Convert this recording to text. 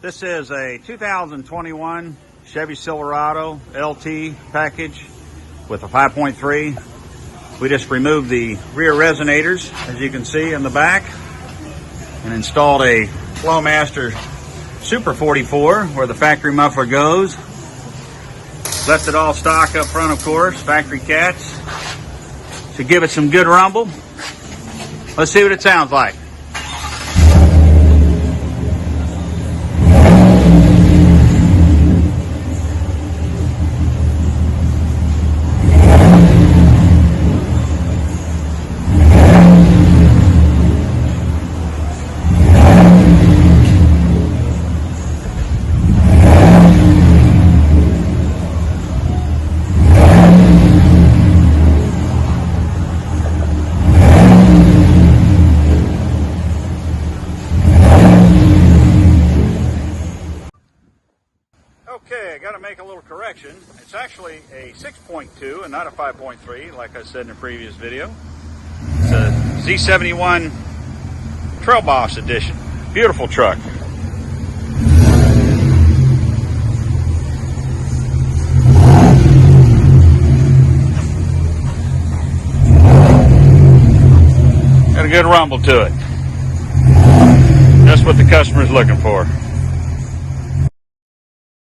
This is a 2021 Chevy Silverado LT package with a 5.3. We just removed the rear resonators, as you can see in the back, and installed a Flowmaster Super 44 where the factory muffler goes. Left it all stock up front, of course, factory cats. To give it some good rumble. Let's see what it sounds like. Okay, I got to make a little correction. It's actually a 6.2 and not a 5.3, like I said in the previous video. It's a Z71 Trail Boss edition. Beautiful truck. Got a good rumble to it. That's what the customer's looking for.